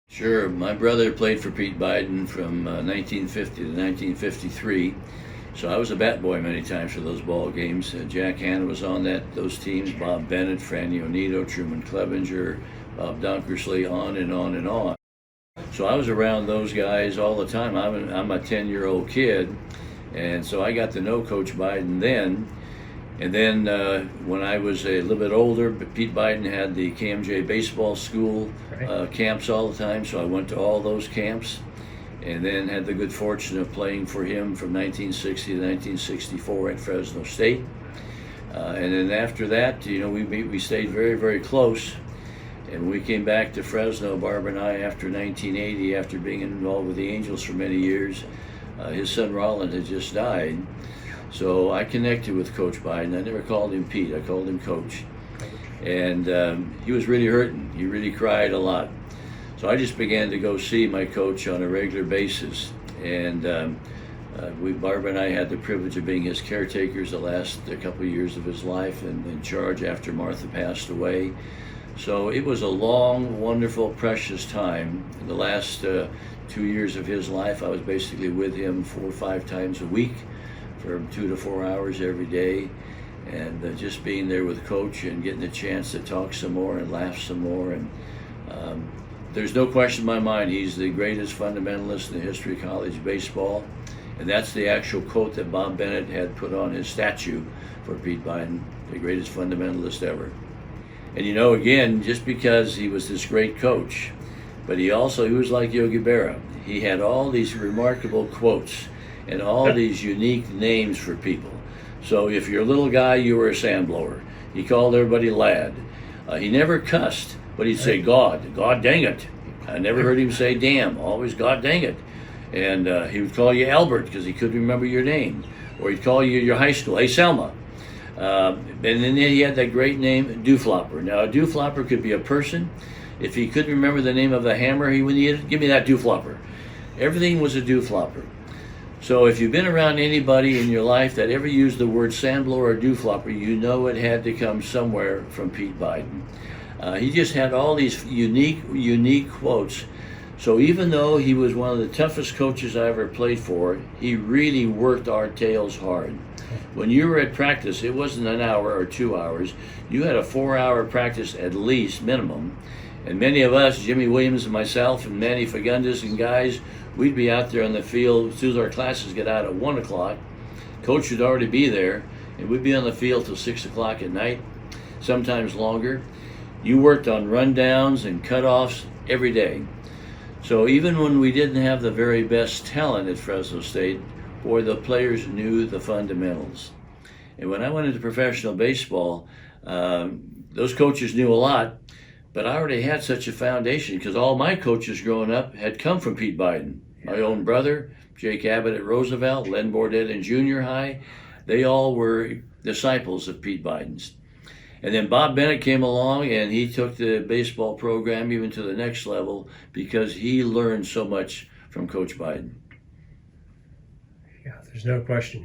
Sure. My brother played for Pete Beiden from 1950 to 1953. So I was a bat boy many times for those ball games. Jack Hanna was on those teams. Bob Bennett, Franny Onito, Truman Clevenger, Bob Dunkersley, on and on and on. So I was around those guys all the time. I'm a 10-year-old kid, and so I got to know Coach Beiden then. And then when I was a little bit older, Pete Beiden had the KMJ baseball school camps all the time, so I went to all those camps, and then had the good fortune of playing for him from 1960 to 1964 at Fresno State. And then after that, we stayed very, very close. And when we came back to Fresno, Barb and I, after 1980, after being involved with the Angels for many years, his son Roland had just died. So I connected with Coach Beiden. I never called him Pete, I called him Coach. And he was really hurting. He really cried a lot. So I just began to go see my coach on a regular basis. And Barb and I had the privilege of being his caretakers the last couple of years of his life, and in charge after Martha passed away. So it was a long, wonderful, precious time. In the last 2 years of his life, I was basically with him 4 or 5 times a week for 2 to 4 hours every day, and just being there with Coach and getting a chance to talk some more and laugh some more. And there's no question in my mind he's the greatest fundamentalist in the history of college baseball, and that's the actual quote that Bob Bennett had put on his statue for Pete Beiden, the greatest fundamentalist ever. And again, just because he was this great coach, but he was like Yogi Berra. He had all these remarkable quotes and all these unique names for people. So if you're a little guy, you were a sandblower. He called everybody lad. He never cussed, but he'd say God dang it. I never heard him say damn, always God dang it. And he would call you Albert because he couldn't remember your name. Or he'd call you your high school, hey Selma. And then he had that great name, Dooflopper. Now a Dooflopper could be a person. If he couldn't remember the name of the hammer he would need, give me that Dooflopper. Everything was a Dooflopper. So if you've been around anybody in your life that ever used the word sandblower or dooflopper, it had to come somewhere from Pete Beiden. He just had all these unique quotes. So even though he was one of the toughest coaches I ever played for, he really worked our tails hard. When you were at practice, it wasn't an hour or 2 hours. You had a 4-hour practice at least, minimum. And many of us, Jimmy Williams and myself and Manny Fagundes and guys, we'd be out there on the field as soon as our classes get out at 1 o'clock. Coach would already be there, and we'd be on the field till 6 o'clock at night, sometimes longer. You worked on rundowns and cutoffs every day. So even when we didn't have the very best talent at Fresno State, the players knew the fundamentals. And when I went into professional baseball, those coaches knew a lot, but I already had such a foundation because all my coaches growing up had come from Pete Beiden. My own brother, Jake Abbott at Roosevelt, Len Bordet in junior high, they all were disciples of Pete Beiden's. And then Bob Bennett came along and he took the baseball program even to the next level because he learned so much from Coach Beiden. Yeah, there's no question.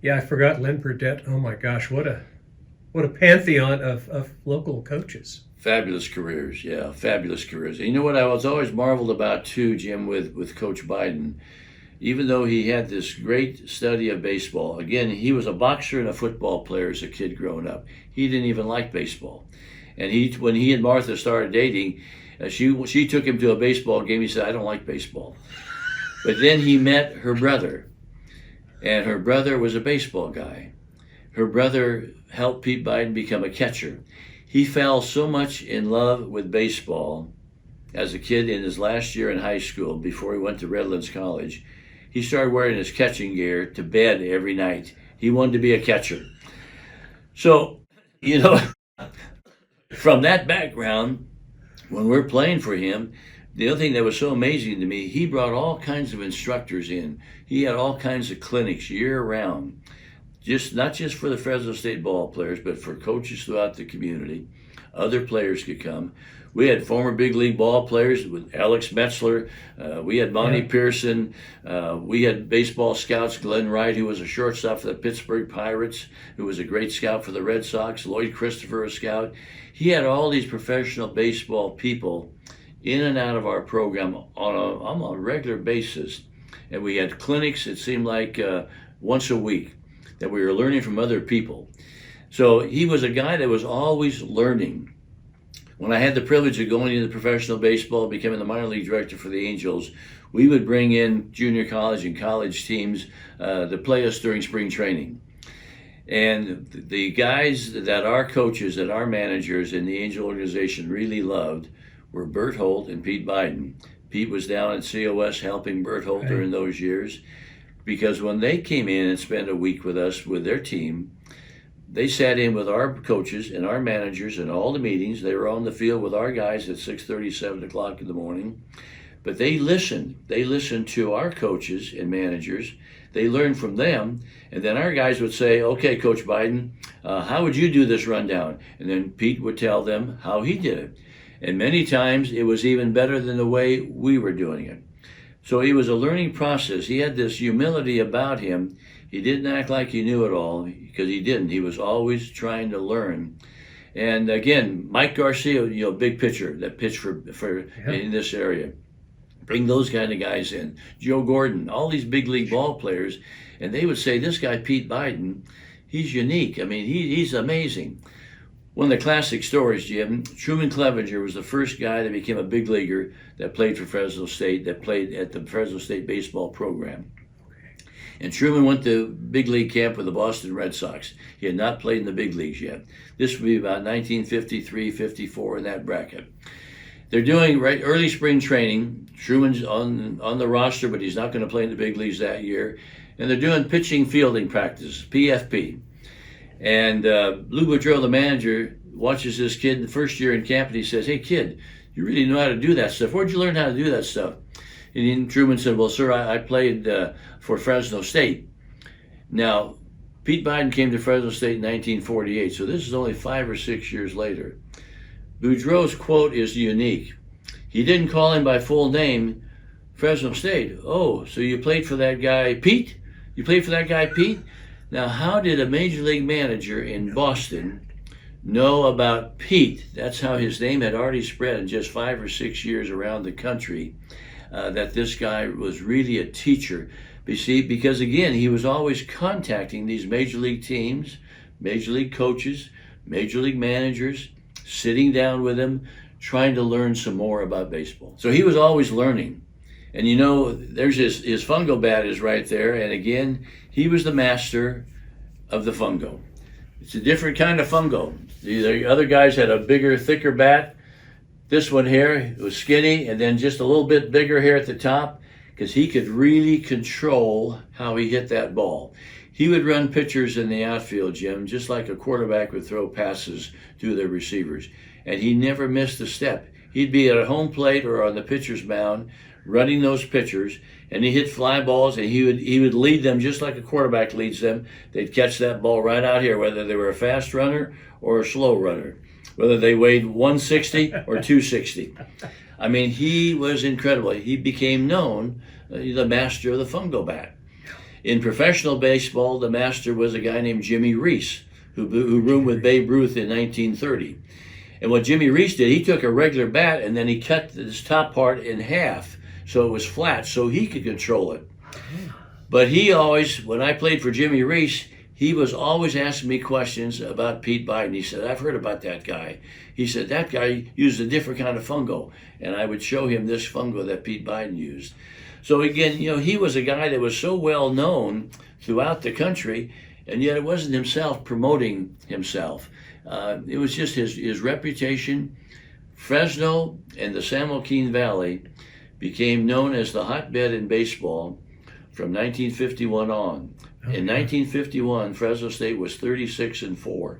I forgot Len Bordet. Oh my gosh, what a pantheon of local coaches. Fabulous careers, yeah, fabulous careers. And you know what I was always marveled about too, Jim, with Coach Beiden? Even though he had this great study of baseball, again, he was a boxer and a football player as a kid growing up. He didn't even like baseball. And when he and Martha started dating, she took him to a baseball game. He said, I don't like baseball. But then he met her brother, and her brother was a baseball guy. Her brother helped Pete Beiden become a catcher. He fell so much in love with baseball as a kid in his last year in high school before he went to Redlands College. He started wearing his catching gear to bed every night. He wanted to be a catcher. So, from that background, when we're playing for him, the other thing that was so amazing to me, he brought all kinds of instructors in. He had all kinds of clinics year-round, not just for the Fresno State ball players, but for coaches throughout the community. Other players could come. We had former big league ball players with Alex Metzler. We had Monty Pearson. We had baseball scouts, Glenn Wright, who was a shortstop for the Pittsburgh Pirates, who was a great scout for the Red Sox. Lloyd Christopher, a scout. He had all these professional baseball people in and out of our program on a regular basis. And we had clinics, it seemed like once a week, that we were learning from other people. So he was a guy that was always learning. When I had the privilege of going into professional baseball, becoming the minor league director for the Angels, we would bring in junior college and college teams to play us during spring training. And the guys that our coaches, that our managers in the Angel organization really loved were Bert Holt and Pete Beiden. Pete was down at COS helping Bert Holt during those years, because when they came in and spent a week with us, with their team, they sat in with our coaches and our managers in all the meetings. They were on the field with our guys at 6:30, 7 o'clock in the morning. But they listened. They listened to our coaches and managers. They learned from them. And then our guys would say, okay, Coach Beiden, how would you do this rundown? And then Pete would tell them how he did it. And many times it was even better than the way we were doing it. So it was a learning process. He had this humility about him. He didn't act like he knew it all, because he didn't. He was always trying to learn. And again, Mike Garcia, big pitcher that pitched for in this area. Bring those kind of guys in. Joe Gordon, all these big league ball players, and they would say, this guy Pete Beiden, he's unique. I mean, he's amazing. One of the classic stories, Jim, Truman Clevenger was the first guy that became a big leaguer that played for Fresno State, that played at the Fresno State baseball program. And Truman went to big league camp with the Boston Red Sox. He had not played in the big leagues yet. This would be about 1953, 54 in that bracket. They're doing early spring training. Truman's on the roster, but he's not going to play in the big leagues that year. And they're doing pitching fielding practice, PFP. And Lou Boudreau, the manager, watches this kid in the first year in camp, and he says, hey, kid, you really know how to do that stuff. Where'd you learn how to do that stuff? And then Truman said, well, sir, I played for Fresno State. Now, Pete Beiden came to Fresno State in 1948, so this is only 5 or 6 years later. Boudreau's quote is unique. He didn't call him by full name, Fresno State. Oh, so you played for that guy Pete? You played for that guy Pete? Now, how did a major league manager in Boston know about Pete? That's how his name had already spread in just 5 or 6 years around the country, that this guy was really a teacher. You see, because again, he was always contacting these major league teams, major league coaches, major league managers, sitting down with them, trying to learn some more about baseball. So he was always learning. And there's his fungo bat is right there. And again, he was the master of the fungo. It's a different kind of fungo. The other guys had a bigger, thicker bat. This one here was skinny and then just a little bit bigger here at the top, because he could really control how he hit that ball. He would run pitchers in the outfield, Jim, just like a quarterback would throw passes to their receivers. And he never missed a step. He'd be at a home plate or on the pitcher's mound running those pitchers, and he hit fly balls, and he would lead them just like a quarterback leads them. They'd catch that ball right out here, whether they were a fast runner or a slow runner, whether they weighed 160 or 260. I mean, he was incredible. He became known the master of the fungo bat. In professional baseball, the master was a guy named Jimmy Reese, who roomed with Babe Ruth in 1930. And what Jimmy Reese did, he took a regular bat and then he cut this top part in half so it was flat so he could control it. But he always, when I played for Jimmy Reese, he was always asking me questions about Pete Beiden. He said, I've heard about that guy. He said, that guy used a different kind of fungo. And I would show him this fungo that Pete Beiden used. So again, he was a guy that was so well known throughout the country, and yet it wasn't himself promoting himself. It was just his reputation. Fresno and the San Joaquin Valley became known as the hotbed in baseball from 1951 on. In 1951, Fresno State was 36-4.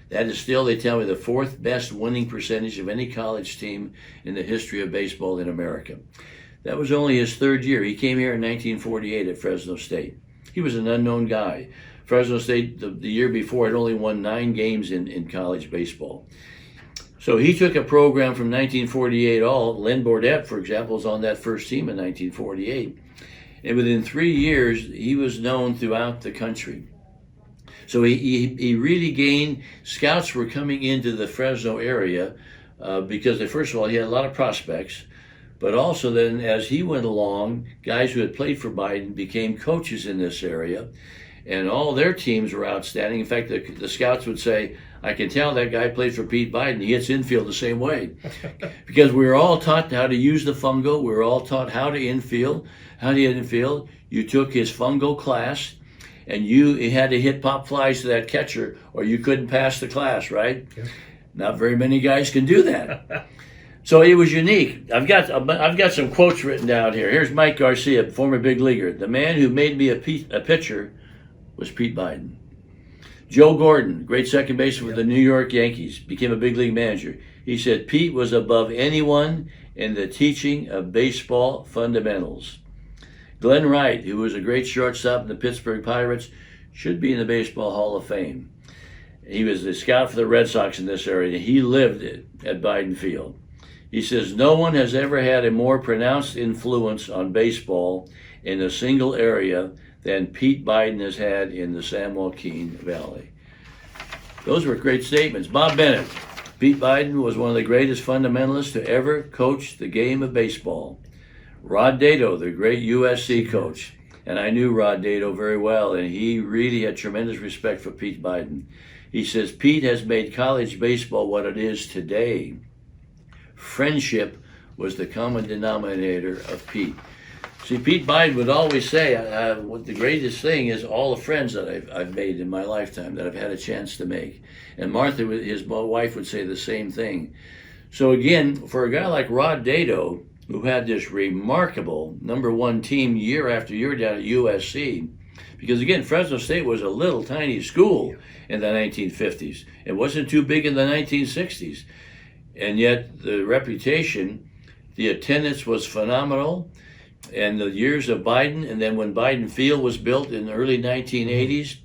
That is still, they tell me, the 4th best winning percentage of any college team in the history of baseball in America. That was only his 3rd year. He came here in 1948 at Fresno State. He was an unknown guy. Fresno State, the year before, had only won 9 games in college baseball. So he took a program from 1948 all. Len Bordette, for example, was on that first team in 1948. And within 3 years, he was known throughout the country. So he really gained, scouts were coming into the Fresno area because first of all, he had a lot of prospects, but also then as he went along, guys who had played for Beiden became coaches in this area, and all their teams were outstanding. In fact, the scouts would say, I can tell that guy played for Pete Beiden. He hits infield the same way. Because we were all taught how to use the fungo. We were all taught how to infield. How to hit infield. You took his fungo class, and you had to hit pop flies to that catcher, or you couldn't pass the class, right? Yeah. Not very many guys can do that. So it was unique. I've got some quotes written down here. Here's Mike Garcia, former big leaguer. The man who made me a pitcher was Pete Beiden. Joe Gordon, great second baseman for the New York Yankees, became a big league manager. He said Pete was above anyone in the teaching of baseball fundamentals. Glenn Wright, who was a great shortstop in the Pittsburgh Pirates, should be in the Baseball Hall of Fame. He was the scout for the Red Sox in this area. He lived at Beiden Field. He says, no one has ever had a more pronounced influence on baseball in a single area than Pete Beiden has had in the San Joaquin Valley. Those were great statements. Bob Bennett. Pete Beiden was one of the greatest fundamentalists to ever coach the game of baseball. Rod Dato, the great USC coach, and I knew Rod Dato very well, and he really had tremendous respect for Pete Beiden. He says, Pete has made college baseball what it is today. Friendship was the common denominator of Pete. See, Pete Beiden would always say, what the greatest thing is all the friends that I've made in my lifetime, that I've had a chance to make. And Martha, his wife, would say the same thing. So again, for a guy like Rod Dato, who had this remarkable #1 team year after year down at USC, because again, Fresno State was a little tiny school in the 1950s. It wasn't too big in the 1960s. And yet the reputation, the attendance was phenomenal. And the years of Beiden, and then when Beiden Field was built in the early 1980s,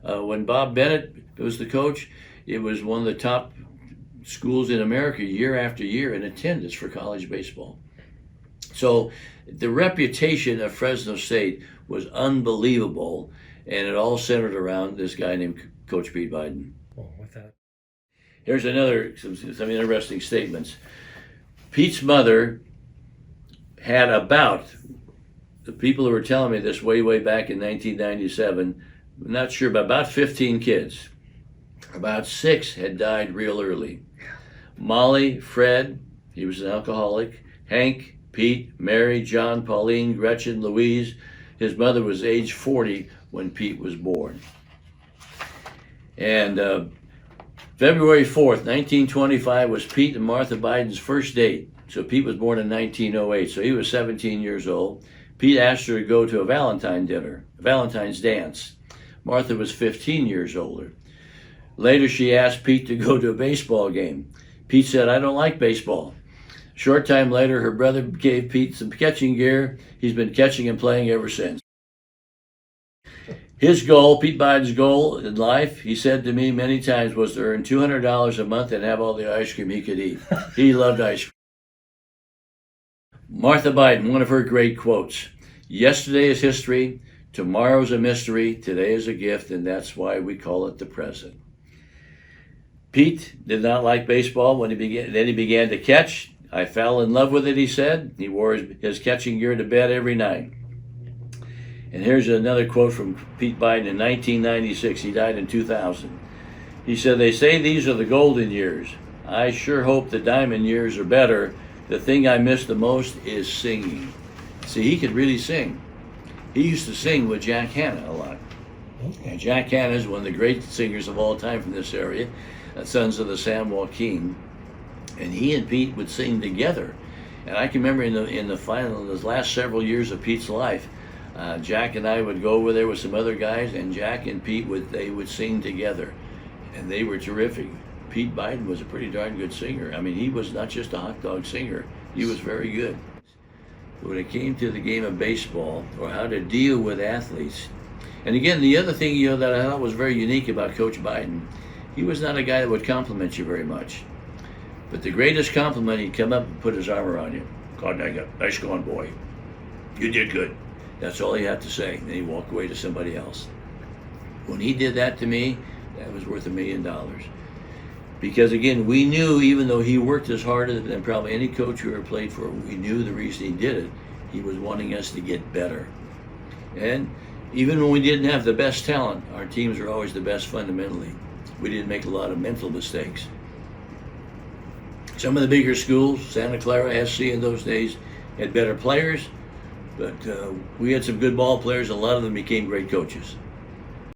when Bob Bennett was the coach, it was one of the top schools in America year after year in attendance for college baseball. So the reputation of Fresno State was unbelievable, and it all centered around this guy named Coach Pete Beiden. Well, with that. Here's some interesting statements. Pete's mother had the people who were telling me this way back in 1997, I'm not sure, but about 15 kids. About 6 had died real early. Molly, Fred, he was an alcoholic, Hank, Pete, Mary, John, Pauline, Gretchen, Louise. His mother was age 40 when Pete was born. And February 4th, 1925 was Pete and Martha Beiden's first date. So Pete was born in 1908, so he was 17 years old. Pete asked her to go to a Valentine's dance. Martha was 15 years older. Later, she asked Pete to go to a baseball game. Pete said, I don't like baseball. Short time later, her brother gave Pete some catching gear. He's been catching and playing ever since. His goal, Pete Beiden's goal in life, he said to me many times, was to earn $200 a month and have all the ice cream he could eat. He loved ice cream. Martha Beiden, one of her great quotes, yesterday is history, tomorrow's a mystery, today is a gift, and that's why we call it the present. Pete did not like baseball when he began to catch. I fell in love with it, he said. He wore his catching gear to bed every night. And here's another quote from Pete Beiden in 1996. He died in 2000. He said, they say these are the golden years. I sure hope the diamond years are better. The thing I miss the most is singing. See, he could really sing. He used to sing with Jack Hanna a lot. And Jack Hanna is one of the great singers of all time from this area, Sons of the San Joaquin. And he and Pete would sing together. And I can remember in the last several years of Pete's life, Jack and I would go over there with some other guys, and Jack and Pete would sing together. And they were terrific. Pete Beiden was a pretty darn good singer. I mean, he was not just a hot dog singer. He was very good. When it came to the game of baseball, or how to deal with athletes, and again, the other thing that I thought was very unique about Coach Beiden, he was not a guy that would compliment you very much. But the greatest compliment, he'd come up and put his arm around you. God, nice going, boy. You did good. That's all he had to say. Then he'd walk away to somebody else. When he did that to me, that was worth $1 million. Because again, we knew, even though he worked as hard than probably any coach who ever played for, we knew the reason he did it. He was wanting us to get better. And even when we didn't have the best talent, our teams were always the best fundamentally. We didn't make a lot of mental mistakes. Some of the bigger schools, Santa Clara SC in those days, had better players, but we had some good ball players. A lot of them became great coaches.